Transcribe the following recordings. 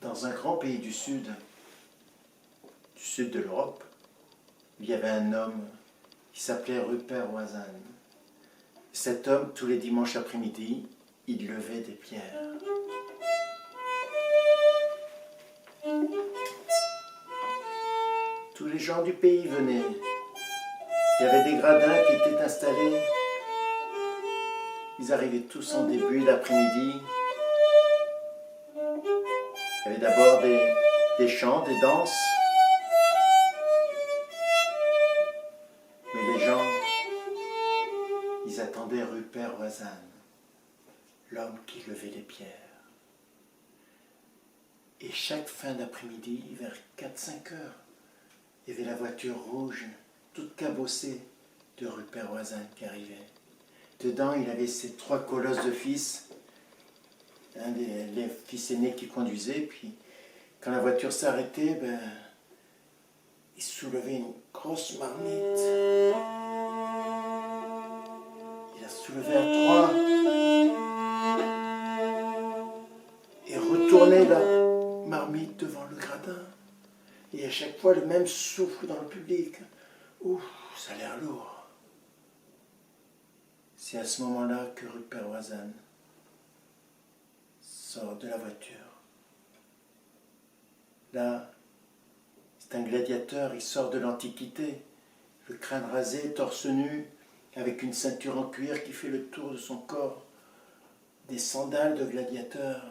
Dans un grand pays du sud de l'Europe, il y avait un homme qui s'appelait Rupert Oisin. Cet homme, tous les dimanches après-midi, il levait des pierres. Tous les gens du pays venaient. Il y avait des gradins qui étaient installés. Ils arrivaient tous en début d'après-midi. Il y avait d'abord des chants, des danses. Mais les gens, ils attendaient Rupert Oisin, l'homme qui levait les pierres. Et chaque fin d'après-midi, vers 4-5 heures, il y avait la voiture rouge, toute cabossée, de Rupert Oisin qui arrivait. Dedans, il avait ses 3 colosses de fils, les fils aînés qui conduisaient. Puis, quand la voiture s'arrêtait, il soulevait une grosse marmite. Il la soulevait à 3 et retournait la marmite devant le gradin. Et à chaque fois, le même souffle dans le public. Ouf, ça a l'air lourd. C'est à ce moment-là que Rupert Oisin sort de la voiture. Là, c'est un gladiateur, il sort de l'Antiquité, le crâne rasé, torse nu, avec une ceinture en cuir qui fait le tour de son corps, des sandales de gladiateur.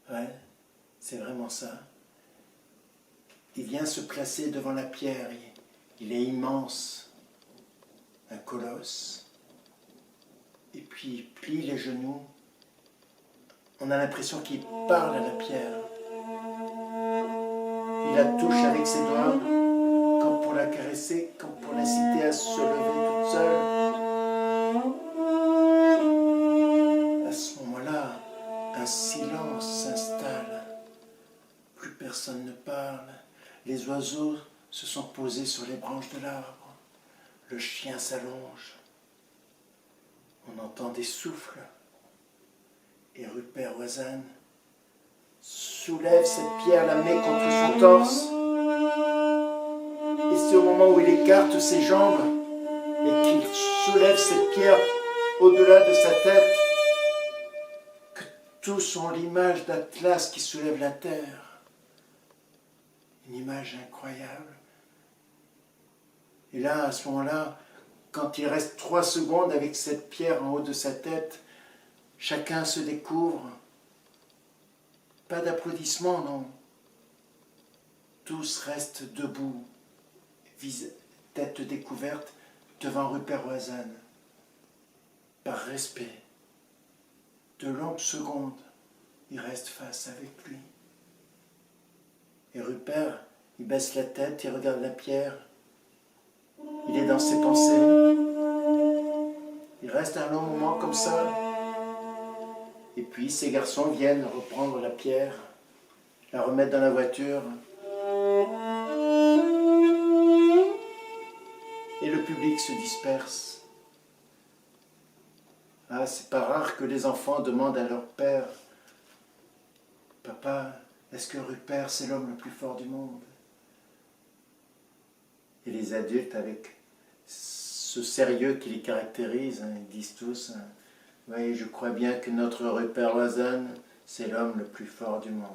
Ouais, c'est vraiment ça. Il vient se placer devant la pierre, il est immense, un colosse. Et puis il plie les genoux. On a l'impression qu'il parle à la pierre. Il la touche avec ses doigts, comme pour la caresser, comme pour l'inciter à se lever toute seule. À ce moment-là, un silence s'installe. Plus personne ne parle. Les oiseaux se sont posés sur les branches de l'arbre. Le chien s'allonge. On entend des souffles. Et Rupert Oisin soulève cette pierre, la met contre son torse. Et c'est au moment où il écarte ses jambes et qu'il soulève cette pierre au-delà de sa tête que tous ont l'image d'Atlas qui soulève la terre. Une image incroyable. Et là, à ce moment-là, quand il reste 3 secondes avec cette pierre en haut de sa tête, chacun se découvre. Pas d'applaudissements, non. Tous restent debout, tête découverte, devant Rupert Oisin. Par respect, de longues secondes, ils restent face avec lui. Et Rupert, il baisse la tête, il regarde la pierre. Il est dans ses pensées. Il reste un long moment comme ça. Et puis ces garçons viennent reprendre la pierre, la remettre dans la voiture. Et le public se disperse. Ah, c'est pas rare que les enfants demandent à leur père « Papa, est-ce que Rupert, c'est l'homme le plus fort du monde ?» Et les adultes, avec ce sérieux qui les caractérise, ils disent tous « Oui, je crois bien que notre Rupert Oisin, c'est l'homme le plus fort du monde. »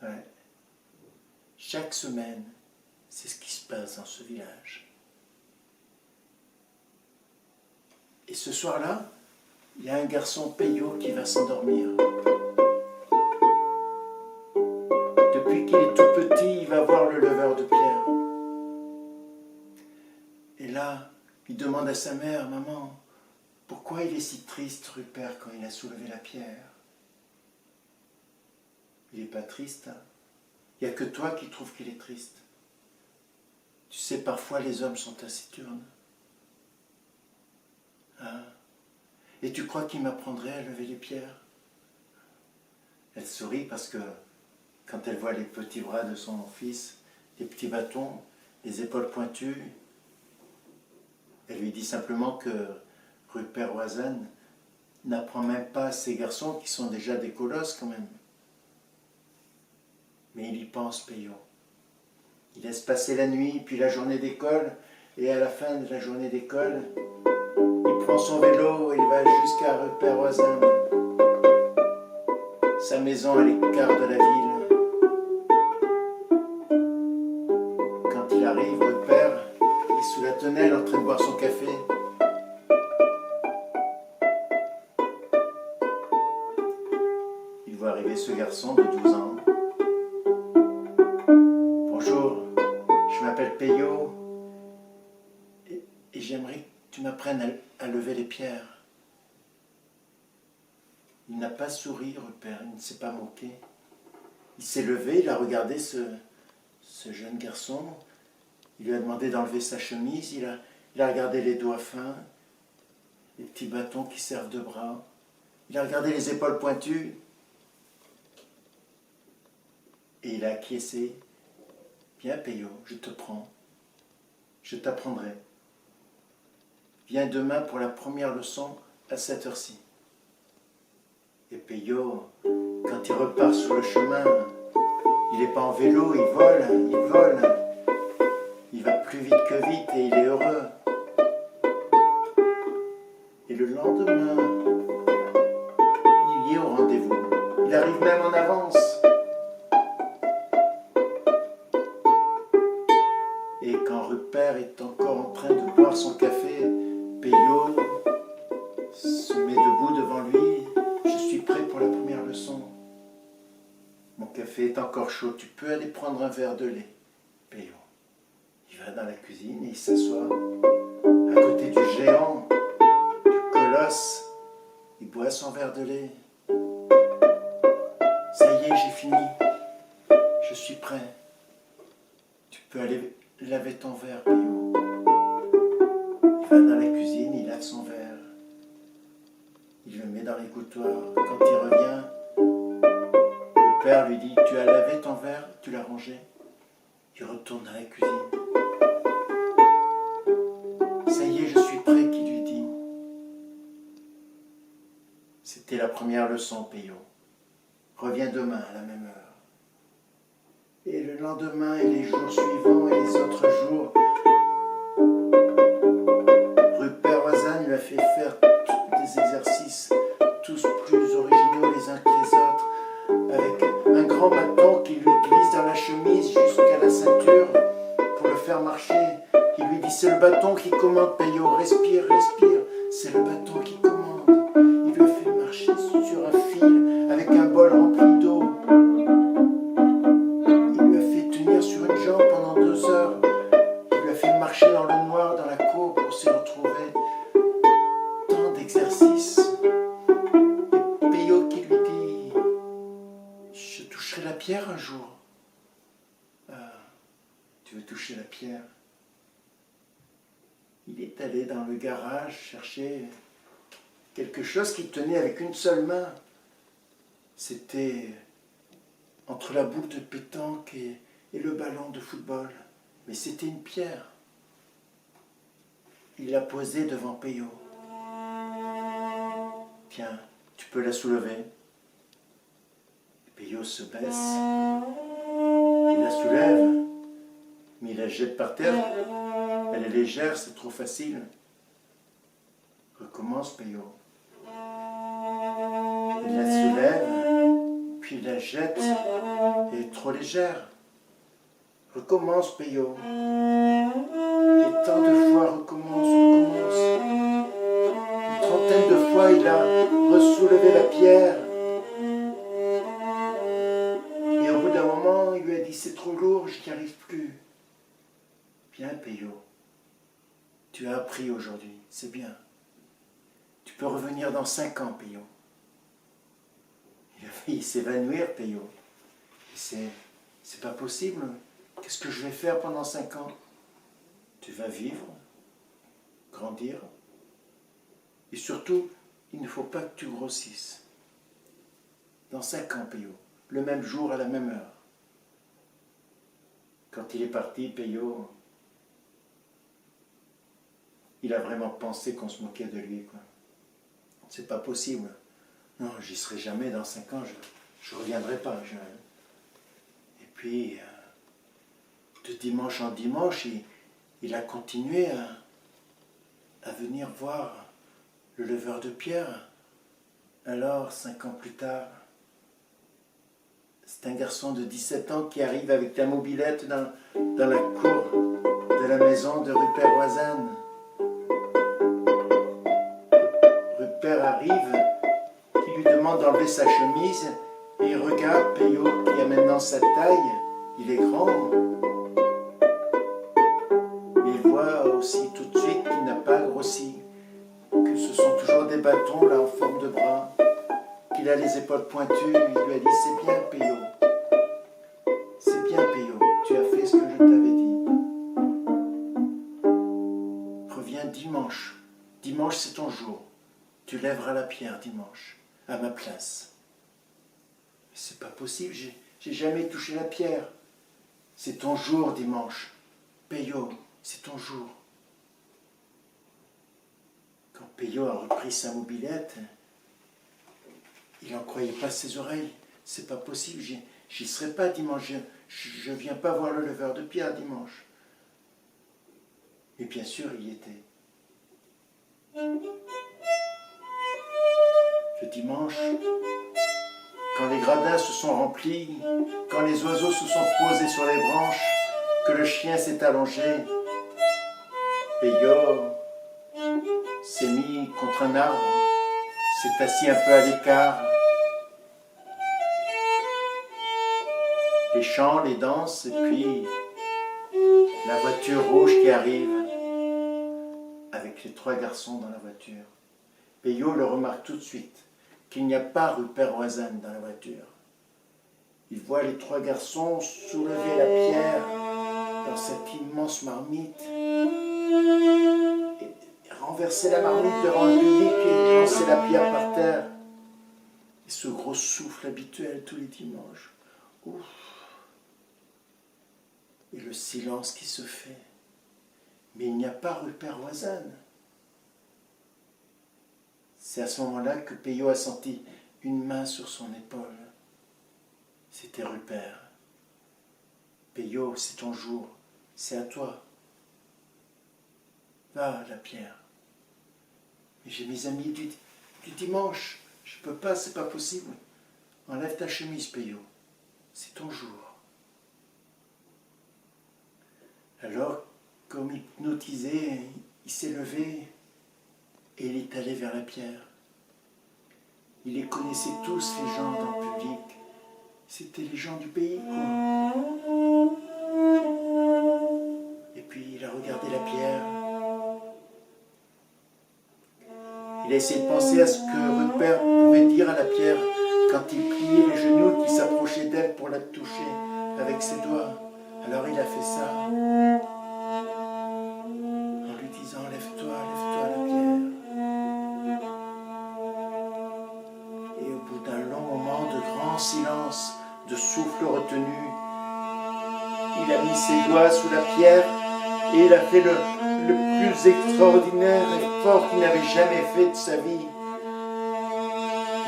Ouais. Chaque semaine, c'est ce qui se passe dans ce village. Et ce soir-là, il y a un garçon Peyo qui va s'endormir. Depuis qu'il est tout petit, il va voir le leveur de pierre. Et là, il demande à sa mère, « Maman, pourquoi il est si triste, Rupert, quand il a soulevé la pierre ?» Il n'est pas triste, hein. Il n'y a que toi qui trouves qu'il est triste. Tu sais, parfois les hommes sont taciturnes. Hein? Et tu crois qu'il m'apprendrait à lever les pierres? Elle sourit parce que quand elle voit les petits bras de son fils, les petits bâtons, les épaules pointues, elle lui dit simplement que Rupert Oisin n'apprend même pas à ces garçons qui sont déjà des colosses quand même. Mais il y pense, Peyo. Il laisse passer la nuit, puis la journée d'école, et à la fin de la journée d'école, il prend son vélo et il va jusqu'à Repère-Oisem, sa maison à l'écart de la ville. Quand il arrive, Repère est sous la tonnelle en train de boire son café. Il voit arriver ce garçon de 12 ans. Bonjour, je m'appelle Peyo et j'aimerais que tu m'apprennes à lever les pierres. Il n'a pas souri, Repère, il ne s'est pas moqué. Il s'est levé, il a regardé ce jeune garçon. Il lui a demandé d'enlever sa chemise, il a regardé les doigts fins, les petits bâtons qui servent de bras. Il a regardé les épaules pointues et il a acquiescé. Viens, Peyo, je te prends. Je t'apprendrai. Viens demain pour la première leçon à cette heure-ci. Et Peyo, quand il repart sur le chemin, il n'est pas en vélo, il vole, il vole. Il va plus vite que vite et il est heureux. Et le lendemain, il y est au rendez-vous. Il arrive même en avance. Et quand Repère est encore en train de boire son café, Peyo se met debout devant lui. Je suis prêt pour la première leçon. Mon café est encore chaud. Tu peux aller prendre un verre de lait, Peyo. Il va dans la cuisine et il s'assoit à côté du géant, du colosse. Il boit son verre de lait. Ça y est, j'ai fini. Je suis prêt. Tu peux aller laver ton verre, Peyo. Il va dans la cuisine, il lave son verre. Il le met dans l'égouttoir. Quand il revient, le père lui dit « Tu as lavé ton verre? Tu l'as rangé ?» Il retourne dans la cuisine. « Ça y est, je suis prêt », qu'il lui dit. C'était la première leçon, Peyo. Reviens demain à la même heure. Et le lendemain et les jours suivants et les autres jours, Repère-Oisem lui a fait faire des exercices, tous plus originaux les uns que les autres, avec un grand bâton qui lui glisse dans la chemise jusqu'à la ceinture pour le faire marcher. Il lui dit « C'est le bâton qui commande, Peyo, respire, respire, c'est le bâton qui commande. » Il le fait marcher sur un fil avec un bol rempli d'eau. Il lui a fait tenir sur une jambe pendant 2 heures. Il lui a fait marcher dans le noir, dans la cour pour s'y retrouver. Tant d'exercices. Et Peyo qui lui dit « Je toucherai la pierre un jour. » Tu veux toucher la pierre? Il est allé dans le garage chercher quelque chose qu'il tenait avec une seule main. C'était entre la boule de pétanque et le ballon de football. Mais c'était une pierre. Il l'a posée devant Peyo. « Tiens, tu peux la soulever. » Peyo se baisse. Il la soulève, mais il la jette par terre. Elle est légère, c'est trop facile. Recommence, Peyo. Il la soulève, puis il la jette. Elle est trop légère. Recommence, Peyo. Et tant de fois, recommence. Une trentaine de fois, il a ressoulevé la pierre. Et au bout d'un moment, il lui a dit « C'est trop lourd, je n'y arrive plus. » Bien, Peyo. Tu as appris aujourd'hui, c'est bien. Tu peux revenir dans 5 ans, Peyo. Il a failli s'évanouir, Peyo. C'est pas possible. Qu'est-ce que je vais faire pendant 5 ans? Tu vas vivre, grandir. Et surtout, il ne faut pas que tu grossisses. Dans 5 ans, Peyo, le même jour à la même heure. Quand il est parti, Peyo, il a vraiment pensé qu'on se moquait de lui, quoi. C'est pas possible. Non, j'y serai jamais dans 5 ans, je reviendrai pas. Et puis, de dimanche en dimanche, il a continué à venir voir le leveur de pierre. Alors, 5 ans plus tard, c'est un garçon de 17 ans qui arrive avec la mobilette dans la cour de la maison de Rupert Oisane. Rupert arrive, il lui demande d'enlever sa chemise et il regarde Peyo qui a maintenant sa taille. Il est grand. Mais il voit aussi tout de suite qu'il n'a pas grossi, que ce sont toujours des bâtons là en forme de bras, qu'il a les épaules pointues. Il lui a dit « C'est bien Peyo, c'est bien Peyo, tu as fait ce que je t'avais dit. Reviens dimanche, dimanche c'est ton jour, tu lèveras la pierre dimanche, à ma place. » Mais c'est pas possible, j'ai jamais touché la pierre. C'est ton jour dimanche, Peyo, c'est ton jour. Quand Peyo a repris sa mobilette, il n'en croyait pas ses oreilles. C'est pas possible, j'y serai pas dimanche, je viens pas voir le leveur de pierre dimanche. Et bien sûr, il y était. Le dimanche, quand les gradins se sont remplis, quand les oiseaux se sont posés sur les branches, que le chien s'est allongé, Peyo s'est mis contre un arbre, s'est assis un peu à l'écart. Les chants, les danses, et puis la voiture rouge qui arrive avec les 3 garçons dans la voiture. Peyo le remarque tout de suite, qu'il n'y a pas Rupert Oisane dans la voiture. Il voit les 3 garçons soulever la pierre dans cette immense marmite et renverser la marmite devant le public et lancer la pierre par terre. Et ce gros souffle habituel tous les dimanches. Ouf. Et le silence qui se fait. Mais il n'y a pas Rupert Oisane. C'est à ce moment-là que Peyo a senti une main sur son épaule. C'était Rupert. Peyo, c'est ton jour, c'est à toi. Va, la pierre. Mais j'ai mes amis du dimanche, je ne peux pas, c'est pas possible. Enlève ta chemise, Peyo, c'est ton jour. Alors, comme hypnotisé, il s'est levé et il est allé vers la pierre. Il les connaissait tous, les gens dans le public. C'était les gens du pays, quoi. Et puis, il a regardé la pierre. Il a essayé de penser à ce que Rupert pouvait dire à la pierre quand il pliait les genoux, qu'il s'approchait d'elle pour la toucher avec ses doigts. Alors il a fait ça, en lui disant « Lève-toi, lève-toi la pierre ». Et au bout d'un long moment de grand silence, de souffle retenu, il a mis ses doigts sous la pierre et il a fait le plus extraordinaire effort qu'il n'avait jamais fait de sa vie.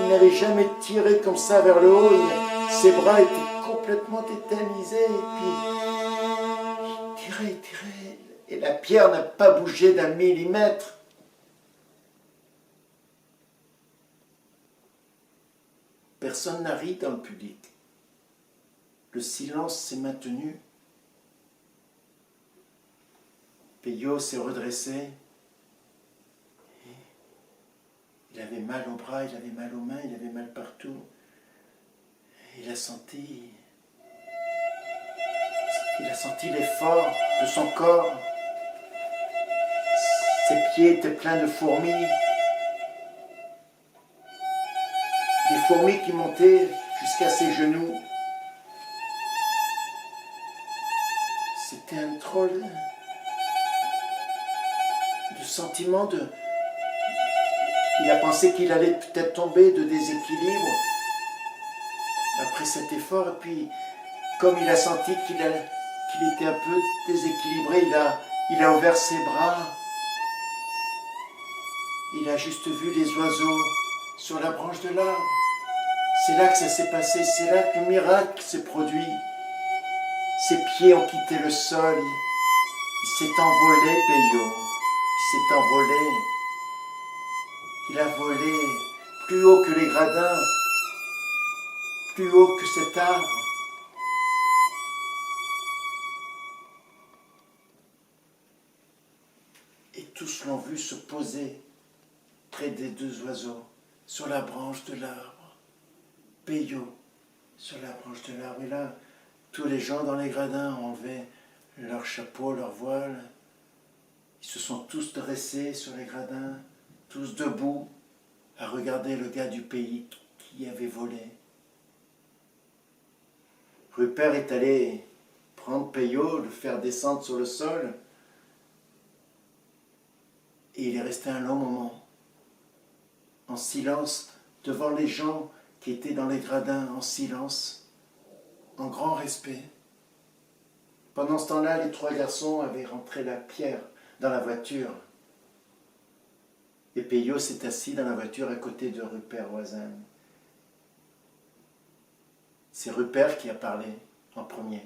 Il n'avait jamais tiré comme ça vers le haut, ses bras étaient complètement tétanisés et puis il tirait, et la pierre n'a pas bougé d'1 millimètre. Personne n'a ri dans le public. Le silence s'est maintenu. Peyo s'est redressé. Il avait mal au bras, il avait mal aux mains, il avait mal partout. Il a senti l'effort de son corps. Ses pieds étaient pleins de fourmis. Des fourmis qui montaient jusqu'à ses genoux. C'était un drôle de sentiment de... Il a pensé qu'il allait peut-être tomber de déséquilibre après cet effort, et puis comme il a senti qu'il était un peu déséquilibré, il a ouvert ses bras. Il a juste vu les oiseaux sur la branche de l'arbre. C'est là que ça s'est passé, c'est là que le miracle s'est produit. Ses pieds ont quitté le sol. Il s'est envolé, Peyo. Il s'est envolé. Il a volé plus haut que les gradins, plus haut que cet arbre. Et tous l'ont vu se poser près des deux oiseaux, sur la branche de l'arbre. Peyo, sur la branche de l'arbre. Et là, tous les gens dans les gradins ont enlevé leur chapeau, leur voile. Ils se sont tous dressés sur les gradins, tous debout, à regarder le gars du pays qui avait volé. Rupert est allé prendre Peyo, le faire descendre sur le sol, et il est resté un long moment, en silence, devant les gens qui étaient dans les gradins, en silence, en grand respect. Pendant ce temps-là, les trois garçons avaient rentré la pierre dans la voiture. Et Peyo s'est assis dans la voiture à côté de Rupert Oisin. C'est Rupert qui a parlé en premier,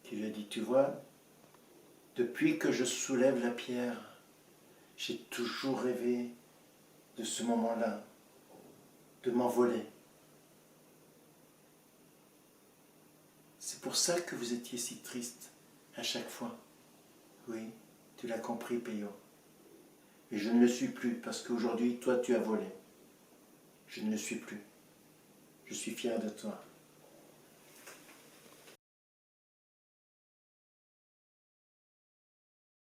qui lui a dit, tu vois, depuis que je soulève la pierre, j'ai toujours rêvé de ce moment-là, de m'envoler. C'est pour ça que vous étiez si triste à chaque fois. Oui, tu l'as compris, Peyo. Et je ne le suis plus, parce qu'aujourd'hui, toi, tu as volé. Je ne le suis plus. Je suis fier de toi.